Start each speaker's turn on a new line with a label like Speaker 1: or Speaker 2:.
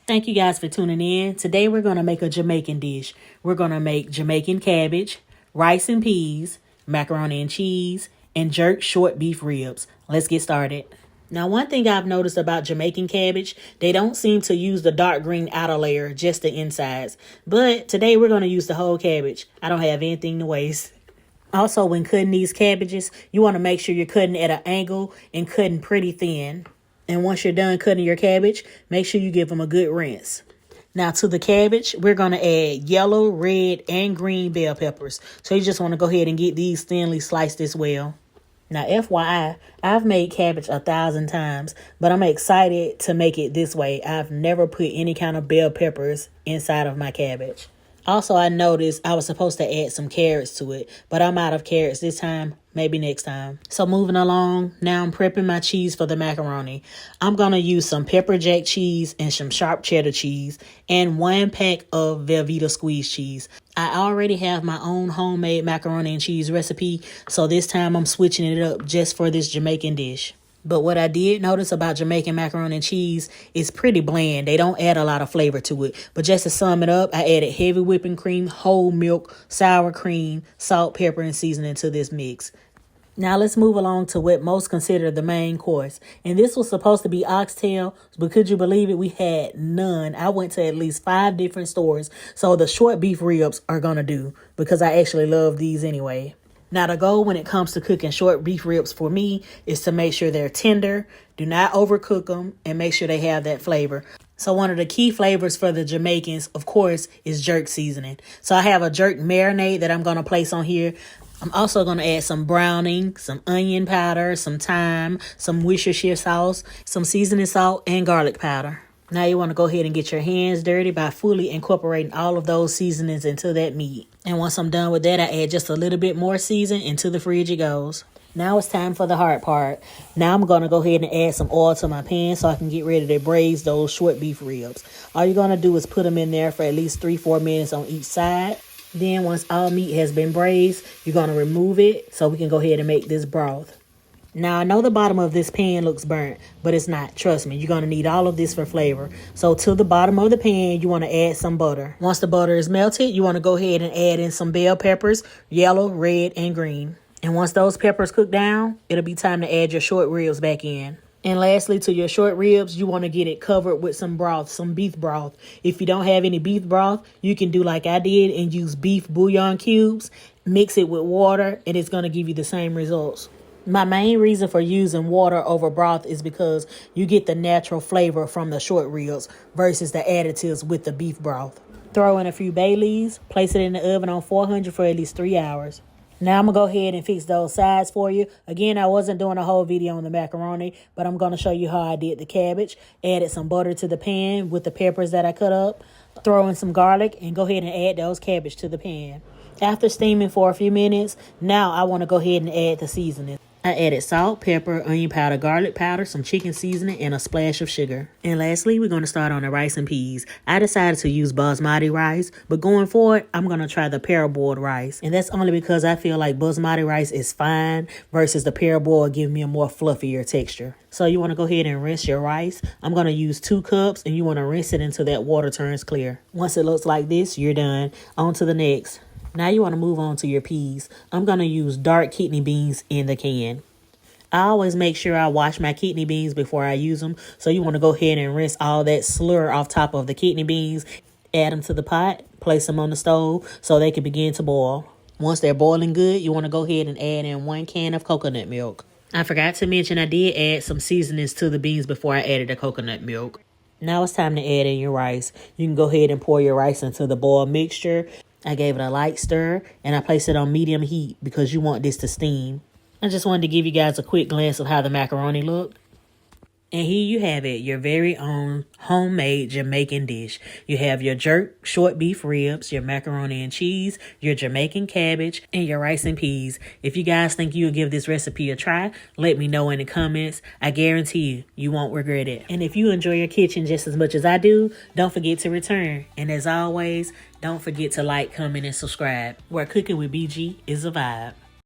Speaker 1: Thank you guys for tuning in. Today we're going to make a Jamaican dish. We're going to make Jamaican cabbage, rice and peas, macaroni and cheese, and jerk short beef ribs. Let's get started. Now, one thing I've noticed about Jamaican cabbage, they don't seem to use the dark green outer layer, just the insides. But today we're going to use the whole cabbage. I don't have anything to waste. Also, when cutting these cabbages, you want to make sure you're cutting at an angle and cutting pretty thin. And once you're done cutting your cabbage, make sure you give them a good rinse. Now to the cabbage, we're going to add yellow, red, and green bell peppers. So you just want to go ahead and get these thinly sliced as well. Now FYI, I've made cabbage 1,000 times, but I'm excited to make it this way. I've never put any kind of bell peppers inside of my cabbage. Also, I noticed I was supposed to add some carrots to it, but I'm out of carrots this time, maybe next time. So moving along, now I'm prepping my cheese for the macaroni. I'm going to use some pepper jack cheese and some sharp cheddar cheese and 1 pack of Velveeta squeezed cheese. I already have my own homemade macaroni and cheese recipe, so this time I'm switching it up just for this Jamaican dish. But what I did notice about Jamaican macaroni and cheese is pretty bland. They don't add a lot of flavor to it. But just to sum it up, I added heavy whipping cream, whole milk, sour cream, salt, pepper, and seasoning to this mix. Now let's move along to what most consider the main course. And this was supposed to be oxtail, but could you believe it? We had none. I went to at least 5 different stores. So the short beef ribs are going to do because I actually love these anyway. Now, the goal when it comes to cooking short beef ribs for me is to make sure they're tender, do not overcook them, and make sure they have that flavor. So one of the key flavors for the Jamaicans, of course, is jerk seasoning. So I have a jerk marinade that I'm going to place on here. I'm also going to add some browning, some onion powder, some thyme, some Worcestershire sauce, some seasoning salt, and garlic powder. Now you want to go ahead and get your hands dirty by fully incorporating all of those seasonings into that meat. And once I'm done with that, I add just a little bit more season. Into the fridge it goes. Now it's time for the hard part. Now I'm going to go ahead and add some oil to my pan so I can get ready to braise those short beef ribs. All you're going to do is put them in there for at least 3-4 minutes on each side. Then once all meat has been braised, you're going to remove it so we can go ahead and make this broth. Now, I know the bottom of this pan looks burnt, but it's not. Trust me, you're going to need all of this for flavor. So to the bottom of the pan, you want to add some butter. Once the butter is melted, you want to go ahead and add in some bell peppers, yellow, red, and green. And once those peppers cook down, it'll be time to add your short ribs back in. And lastly, to your short ribs, you want to get it covered with some broth, some beef broth. If you don't have any beef broth, you can do like I did and use beef bouillon cubes, mix it with water, and it's going to give you the same results. My main reason for using water over broth is because you get the natural flavor from the short ribs versus the additives with the beef broth. Throw in a few bay leaves, place it in the oven on 400 for at least 3 hours. Now I'm going to go ahead and fix those sides for you. Again, I wasn't doing a whole video on the macaroni, but I'm going to show you how I did the cabbage. Added some butter to the pan with the peppers that I cut up. Throw in some garlic and go ahead and add those cabbage to the pan. After steaming for a few minutes, now I want to go ahead and add the seasoning. I added salt, pepper, onion powder, garlic powder, some chicken seasoning, and a splash of sugar. And lastly, we're going to start on the rice and peas. I decided to use Basmati rice, but going forward, I'm going to try the parboiled rice. And that's only because I feel like Basmati rice is fine versus the parboiled give me a more fluffier texture. So you want to go ahead and rinse your rice. I'm going to use 2 cups, and you want to rinse it until that water turns clear. Once it looks like this, you're done. On to the next. Now you want to move on to your peas. I'm going to use dark kidney beans in the can. I always make sure I wash my kidney beans before I use them. So you want to go ahead and rinse all that slur off top of the kidney beans. Add them to the pot. Place them on the stove so they can begin to boil. Once they're boiling good, you want to go ahead and add in 1 can of coconut milk. I forgot to mention I did add some seasonings to the beans before I added the coconut milk. Now it's time to add in your rice. You can go ahead and pour your rice into the boiled mixture. I gave it a light stir and I placed it on medium heat because you want this to steam. I just wanted to give you guys a quick glance of how the macaroni looked. And here you have it, your very own homemade Jamaican dish. You have your jerk short beef ribs, your macaroni and cheese, your Jamaican cabbage, and your rice and peas. If you guys think you'll give this recipe a try, let me know in the comments. I guarantee you won't regret it. And if you enjoy your kitchen just as much as I do, don't forget to return. And as always, don't forget to like, comment, and subscribe, where cooking with BG is a vibe.